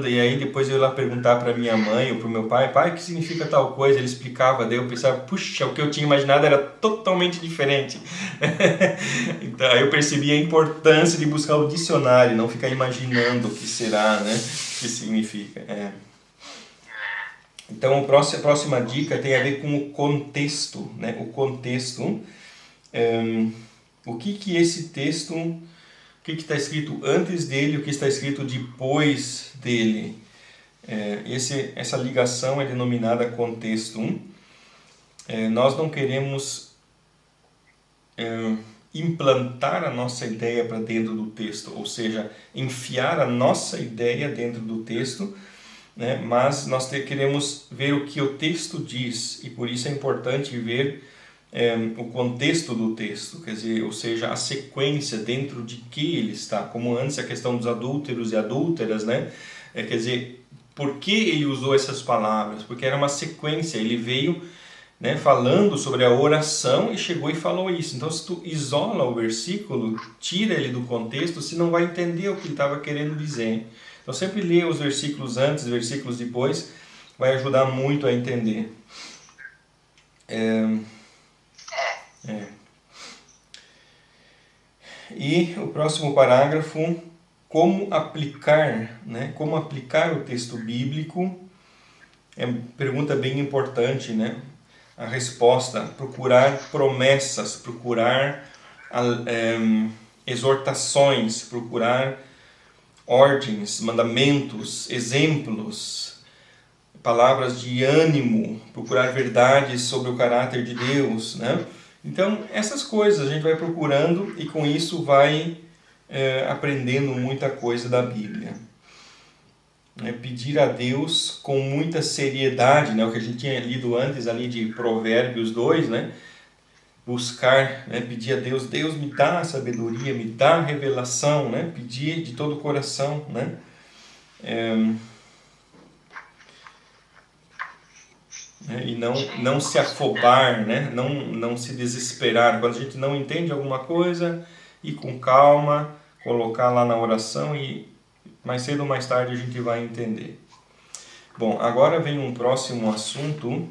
e aí depois eu ia lá perguntar para minha mãe ou para o meu pai, o que significa tal coisa? Ele explicava, daí eu pensava, puxa, o que eu tinha imaginado era totalmente diferente. Então aí eu percebi a importância de buscar o dicionário, não ficar imaginando o que será, né? O que significa. Então, a próxima dica tem a ver com o contexto, né? O contexto, o que esse texto, o que está escrito antes dele, o que está escrito depois dele. Essa ligação é denominada contexto. Nós não queremos implantar a nossa ideia para dentro do texto, ou seja, enfiar a nossa ideia dentro do texto, né? Mas nós queremos ver o que o texto diz, e por isso é importante ver o contexto do texto, quer dizer, ou seja, a sequência dentro de que ele está, como antes a questão dos adúlteros e adúlteras, né? Quer dizer, por que ele usou essas palavras? Porque era uma sequência, ele veio, né, falando sobre a oração e chegou e falou isso. Então, se tu isola o versículo, tira ele do contexto, você não vai entender o que ele estava querendo dizer. Então, sempre ler os versículos antes, versículos depois, vai ajudar muito a entender. E o próximo parágrafo, como aplicar, né? Como aplicar o texto bíblico, é uma pergunta bem importante, né? A resposta, procurar promessas, procurar exortações, procurar ordens, mandamentos, exemplos, palavras de ânimo, procurar verdades sobre o caráter de Deus, né? Então, essas coisas a gente vai procurando e com isso vai aprendendo muita coisa da Bíblia. Pedir a Deus com muita seriedade, né? O que a gente tinha lido antes ali de Provérbios 2, né? Buscar, né? Pedir a Deus, Deus me dá sabedoria, me dá revelação, né? Pedir de todo o coração, né? E não se afobar, né? Não se desesperar. Quando a gente não entende alguma coisa, ir com calma, colocar lá na oração e mais cedo ou mais tarde a gente vai entender. Bom, agora vem um próximo assunto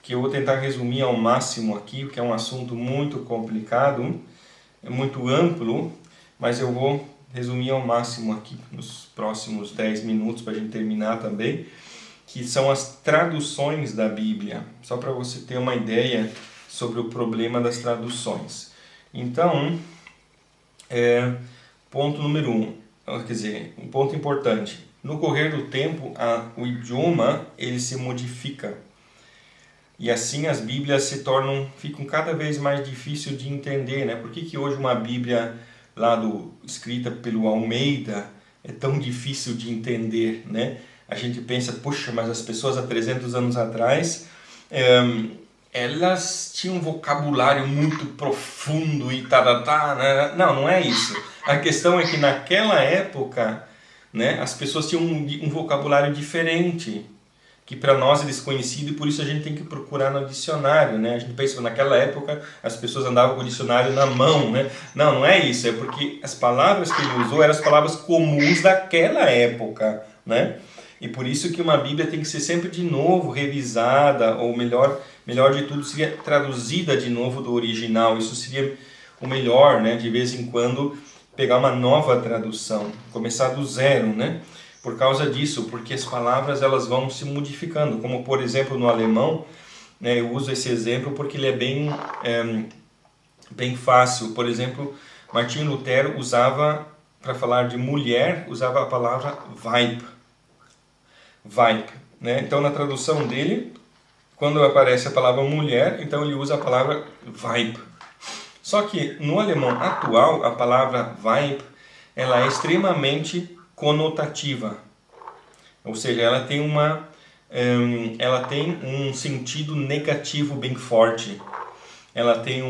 que eu vou tentar resumir ao máximo aqui, porque é um assunto muito complicado, é muito amplo, mas eu vou resumir ao máximo aqui nos próximos 10 minutos para a gente terminar também, que são as traduções da Bíblia, só para você ter uma ideia sobre o problema das traduções. Então, ponto número 1, quer dizer, um ponto importante, no correr do tempo o idioma ele se modifica, e assim as Bíblias ficam cada vez mais difíceis de entender, né? Por que hoje uma Bíblia escrita pelo Almeida é tão difícil de entender, né? A gente pensa, puxa, mas as pessoas há 300 anos atrás, elas tinham um vocabulário muito profundo e né? Não é isso. A questão é que naquela época, né, as pessoas tinham um vocabulário diferente, que para nós é desconhecido, e por isso a gente tem que procurar no dicionário, né? A gente pensa que naquela época as pessoas andavam com o dicionário na mão, né? Não é isso, é porque as palavras que ele usou eram as palavras comuns daquela época, né? E por isso que uma Bíblia tem que ser sempre de novo revisada, ou melhor de tudo, seria traduzida de novo do original. Isso seria o melhor, né? De vez em quando pegar uma nova tradução, começar do zero, né? Por causa disso, porque as palavras elas vão se modificando, como por exemplo no alemão, né, eu uso esse exemplo porque ele é bem fácil. Por exemplo, Martinho Lutero usava, para falar de mulher, usava a palavra Weib, né? Então na tradução dele, quando aparece a palavra mulher, então ele usa a palavra Weib. Só que no alemão atual, a palavra Weib, ela é extremamente conotativa, ou seja, ela tem um sentido negativo bem forte. Ela tem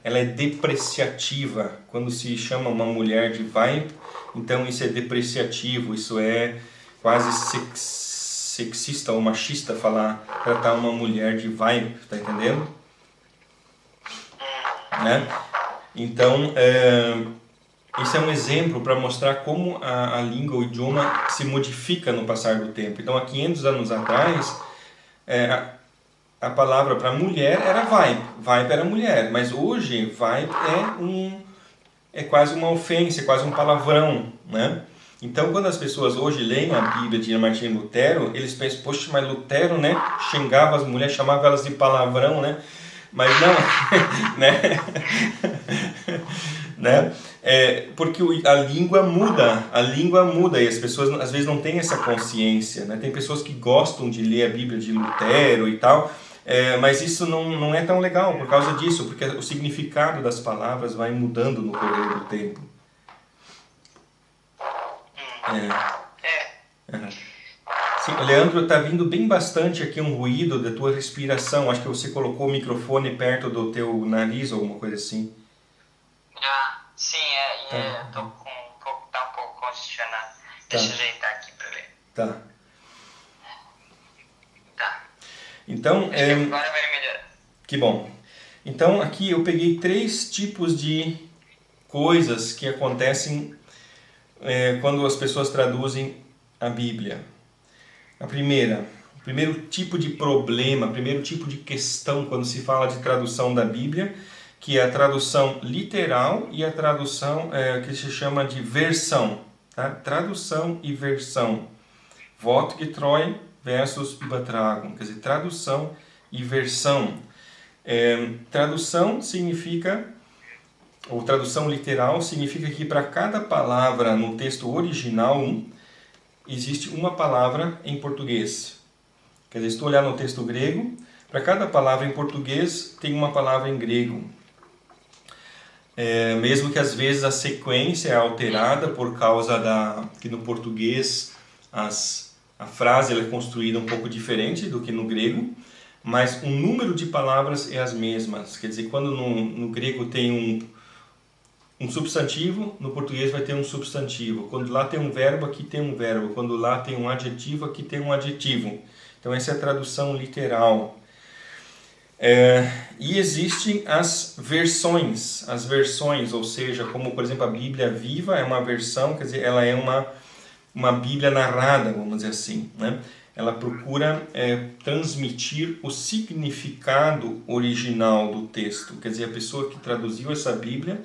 ela é depreciativa. Quando se chama uma mulher de Weib, então isso é depreciativo, isso é quase sexista ou machista tratar uma mulher de Weib, tá entendendo? Né? Então, esse é um exemplo para mostrar como a língua, o idioma se modifica no passar do tempo. Então, há 500 anos atrás, a palavra para mulher era Weib. Weib era mulher, mas hoje Weib é quase uma ofensa, é quase um palavrão, né? Então, quando as pessoas hoje leem a Bíblia de Martinho Lutero, eles pensam, poxa, mas Lutero, né, xingava as mulheres, chamava elas de palavrão, né? Mas não, né? Né? Porque a língua muda e as pessoas às vezes não têm essa consciência, né? Tem pessoas que gostam de ler a Bíblia de Lutero e tal, mas isso não é tão legal por causa disso, porque o significado das palavras vai mudando no correr do tempo. Sim, Leandro, está vindo bem bastante aqui um ruído da tua respiração. Acho que você colocou o microfone perto do teu nariz ou alguma coisa assim. Sim, tá um pouco congestionado. Deixa eu ajeitar aqui para ver. Tá. Então, agora vai melhorar. Que bom. Então, aqui eu peguei 3 tipos de coisas que acontecem quando as pessoas traduzem a Bíblia. O primeiro tipo de problema, primeiro tipo de questão quando se fala de tradução da Bíblia, que é a tradução literal e a tradução que se chama de versão. Tá? Tradução e versão. Wortgetreu versus Übertragung. Quer dizer, tradução e versão. Tradução significa, ou tradução literal, significa que para cada palavra no texto original existe uma palavra em português. Quer dizer, se tu olhar no texto grego, para cada palavra em português tem uma palavra em grego. Mesmo que às vezes a sequência é alterada por causa que no português a frase ela é construída um pouco diferente do que no grego, mas o número de palavras é as mesmas. Quer dizer, quando no grego tem um substantivo, no português vai ter um substantivo. Quando lá tem um verbo, aqui tem um verbo. Quando lá tem um adjetivo, aqui tem um adjetivo. Então essa é a tradução literal. E existem as versões, ou seja, como por exemplo a Bíblia Viva é uma versão, quer dizer, ela é uma Bíblia narrada, vamos dizer assim, né? Ela procura transmitir o significado original do texto. Quer dizer, a pessoa que traduziu essa Bíblia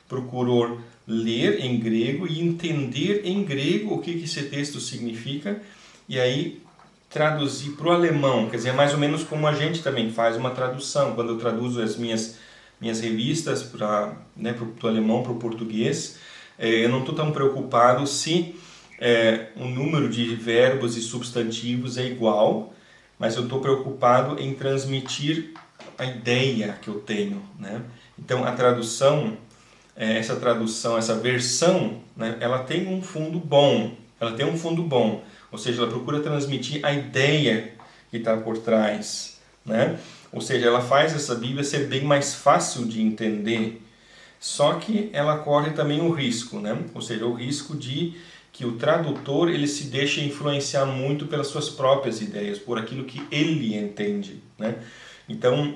procurou ler em grego e entender em grego o que esse texto significa, e aí traduzir para o alemão. Quer dizer, é mais ou menos como a gente também faz uma tradução. Quando eu traduzo as minhas revistas do alemão para o português, eu não estou tão preocupado se o número de verbos e substantivos é igual, mas eu estou preocupado em transmitir a ideia que eu tenho, né? Então a tradução, essa versão, né, ela tem um fundo bom, ou seja, ela procura transmitir a ideia que está por trás, né? Ou seja, ela faz essa Bíblia ser bem mais fácil de entender, só que ela corre também o risco, né? Ou seja, o risco de que o tradutor ele se deixa influenciar muito pelas suas próprias ideias, por aquilo que ele entende, né? Então,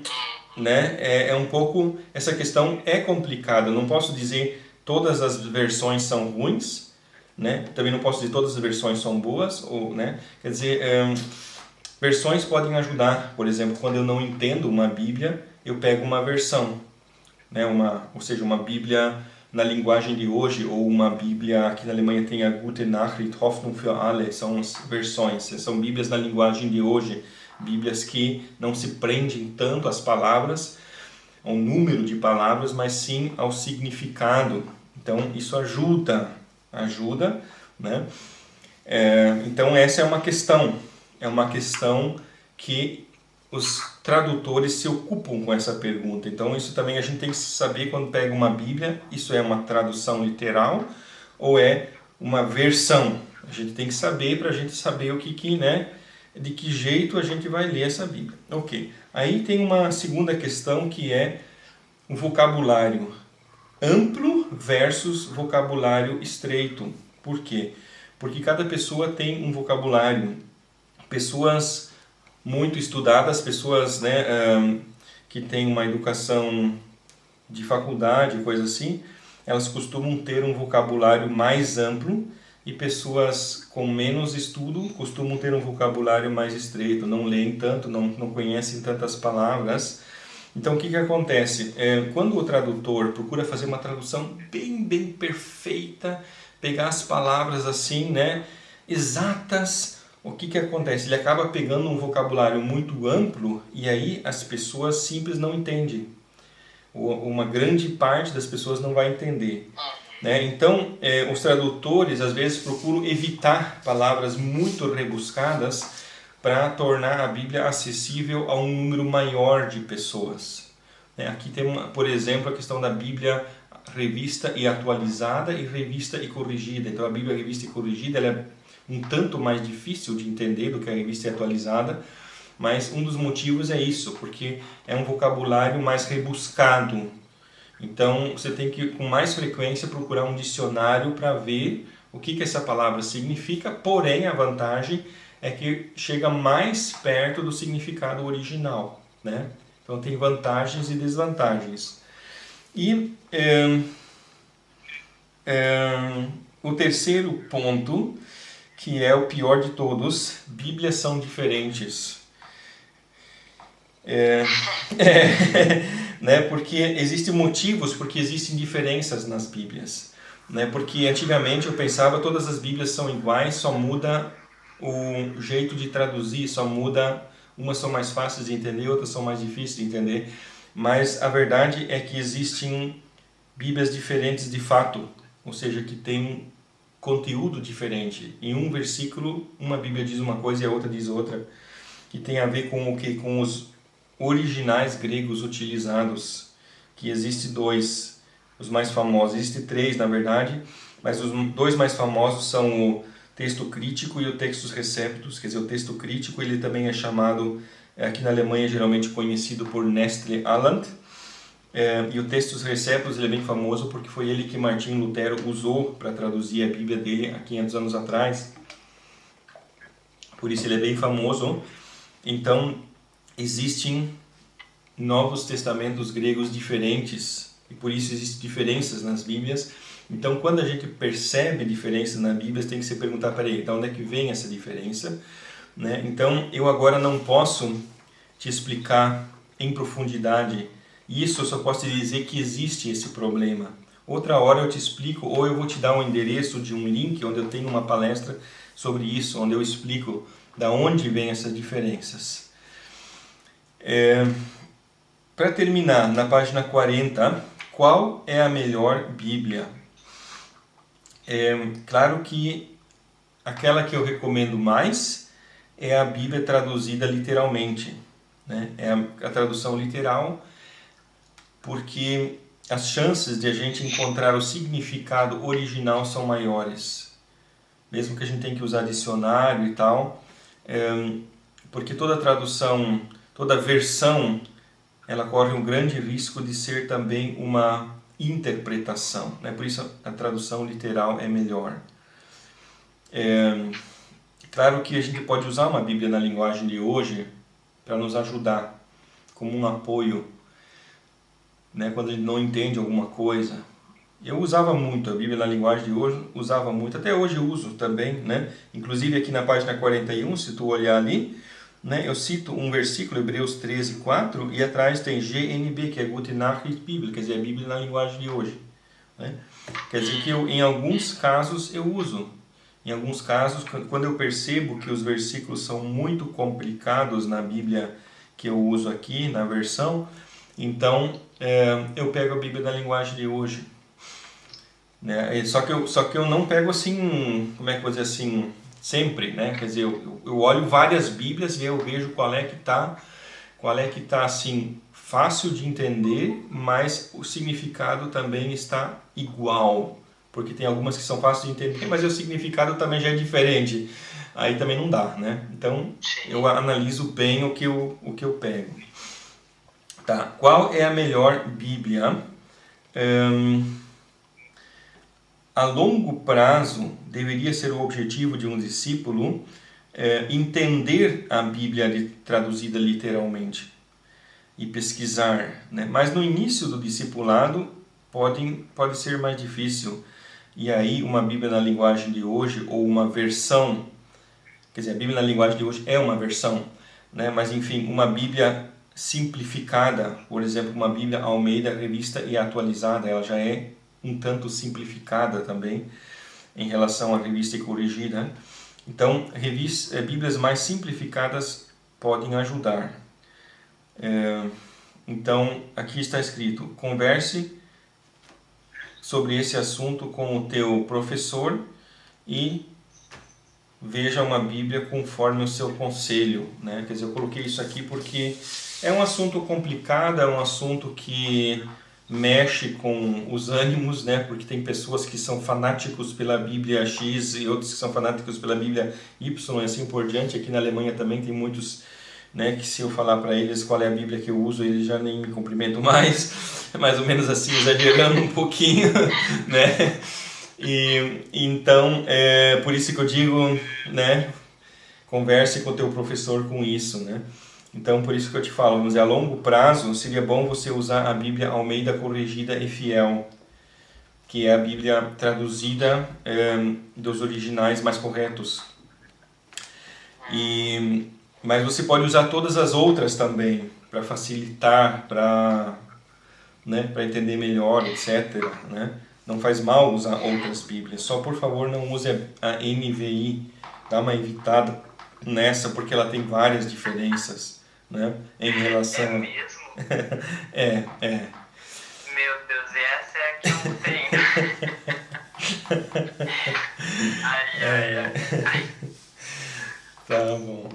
né, é um pouco, essa questão é complicada. Eu não posso dizer todas as versões são ruins, né? Também não posso dizer todas as versões são boas, ou, né? Quer dizer, versões podem ajudar. Por exemplo, quando eu não entendo uma Bíblia, eu pego uma versão, né? Ou seja, uma Bíblia na linguagem de hoje, ou uma Bíblia, aqui na Alemanha tem a Gute Nachricht, Hoffnung für alle, são as versões, são Bíblias na linguagem de hoje, Bíblias que não se prendem tanto às palavras, ao número de palavras, mas sim ao significado. Então isso ajuda, né? Então essa é uma questão que os tradutores se ocupam com essa pergunta. Então isso também a gente tem que saber quando pega uma Bíblia, isso é uma tradução literal ou é uma versão. A gente tem que saber para a gente saber né, de que jeito a gente vai ler essa Bíblia. Ok. Aí tem uma segunda questão que é o vocabulário amplo versus vocabulário estreito. Por quê? Porque cada pessoa tem um vocabulário. Pessoas muito estudadas, pessoas, né, que têm uma educação de faculdade, coisa assim, elas costumam ter um vocabulário mais amplo, e pessoas com menos estudo costumam ter um vocabulário mais estreito, não leem tanto, não conhecem tantas palavras. Então o que acontece? Quando o tradutor procura fazer uma tradução bem perfeita, pegar as palavras assim, né, exatas, o que acontece? Ele acaba pegando um vocabulário muito amplo e aí as pessoas simples não entendem. Uma grande parte das pessoas não vai entender, né? Então, os tradutores às vezes procuram evitar palavras muito rebuscadas para tornar a Bíblia acessível a um número maior de pessoas. Aqui tem, por exemplo, a questão da Bíblia revista e atualizada e revista e corrigida. Então, a Bíblia revista e corrigida ela é um tanto mais difícil de entender do que a revista atualizada, mas um dos motivos é isso, porque é um vocabulário mais rebuscado. Então você tem que com mais frequência procurar um dicionário para ver o que essa palavra significa, porém a vantagem é que chega mais perto do significado original, né? Então tem vantagens e desvantagens. E o terceiro ponto, que é o pior de todos, Bíblias são diferentes. Né? Porque existem motivos porque existem diferenças nas Bíblias, né? Porque antigamente eu pensava todas as Bíblias são iguais, só muda o jeito de traduzir, só muda, umas são mais fáceis de entender, outras são mais difíceis de entender, mas a verdade é que existem Bíblias diferentes de fato, ou seja, que tem conteúdo diferente. Em um versículo, uma Bíblia diz uma coisa e a outra diz outra, que tem a ver com o que? Com os originais gregos utilizados, que existem dois, os mais famosos, existem três na verdade, mas os dois mais famosos são o texto crítico e o textus receptus. Quer dizer, o texto crítico ele também é chamado, aqui na Alemanha geralmente conhecido por Nestle Aland, e o textus receptus ele é bem famoso porque foi ele que Martinho Lutero usou para traduzir a Bíblia dele há 500 anos atrás, por isso ele é bem famoso. Então existem novos testamentos gregos diferentes, e por isso existem diferenças nas Bíblias. Então, quando a gente percebe diferenças na Bíblia, tem que se perguntar, peraí, de onde é que vem essa diferença? Né? Então, eu agora não posso te explicar em profundidade isso, eu só posso te dizer que existe esse problema. Outra hora eu te explico, ou eu vou te dar um endereço de um link onde eu tenho uma palestra sobre isso, onde eu explico da onde vêm essas diferenças. Para terminar, na página 40, qual é a melhor Bíblia? Claro que aquela que eu recomendo mais é a Bíblia traduzida literalmente, né? É a tradução literal, porque as chances de a gente encontrar o significado original são maiores. Mesmo que a gente tenha que usar dicionário e tal, porque toda tradução, toda versão, ela corre um grande risco de ser também uma interpretação, né? Por isso a tradução literal é melhor. Claro que a gente pode usar uma Bíblia na linguagem de hoje para nos ajudar, como um apoio, né? Quando a gente não entende alguma coisa. Eu usava muito a Bíblia na linguagem de hoje, usava muito, até hoje eu uso também, né? Inclusive aqui na página 41, se tu olhar ali, né, eu cito um versículo, Hebreus 13:4, e atrás tem GNB, que é Gute Nachricht Bíblia, quer dizer, a Bíblia na linguagem de hoje, né? Quer dizer que em alguns casos eu uso. Em alguns casos, quando eu percebo que os versículos são muito complicados na Bíblia que eu uso aqui, na versão, então eu pego a Bíblia na linguagem de hoje. Né? Só que eu não pego assim, como é que eu vou dizer assim, sempre, né? Quer dizer, eu olho várias Bíblias e eu vejo qual é que tá assim, fácil de entender, mas o significado também está igual. Porque tem algumas que são fáceis de entender, mas o significado também já é diferente. Aí também não dá, né? Então, eu analiso bem o que eu pego. Tá. Qual é a melhor Bíblia? A longo prazo, deveria ser o objetivo de um discípulo entender a Bíblia traduzida literalmente e pesquisar, né? Mas no início do discipulado pode ser mais difícil. E aí uma Bíblia na linguagem de hoje, ou uma versão, quer dizer, a Bíblia na linguagem de hoje é uma versão, né? Mas enfim, uma Bíblia simplificada, por exemplo, uma Bíblia Almeida, revista e atualizada, ela já é um tanto simplificada também, em relação à revista e corrigida. Então, Bíblias mais simplificadas podem ajudar. Então, aqui está escrito, converse sobre esse assunto com o teu professor e veja uma Bíblia conforme o seu conselho, né? Quer dizer, eu coloquei isso aqui porque é um assunto complicado, é um assunto que mexe com os ânimos, né? Porque tem pessoas que são fanáticos pela Bíblia X e outros que são fanáticos pela Bíblia Y e assim por diante. Aqui na Alemanha também tem muitos, né, que se eu falar para eles qual é a Bíblia que eu uso, eles já nem me cumprimentam mais, é mais ou menos assim, exagerando um pouquinho, né? E então, por isso que eu digo, né, converse com o teu professor com isso, né? Então, por isso que eu te falo, vamos dizer, a longo prazo, seria bom você usar a Bíblia Almeida Corrigida e Fiel, que é a Bíblia traduzida dos originais mais corretos. Mas você pode usar todas as outras também, para facilitar, para entender melhor, etc. Né? Não faz mal usar outras Bíblias. Só, por favor, não use a NVI. Dá uma evitada nessa, porque ela tem várias diferenças, né? Em relação... É mesmo? É. Meu Deus, essa é a que eu tenho. Ai. Tá bom.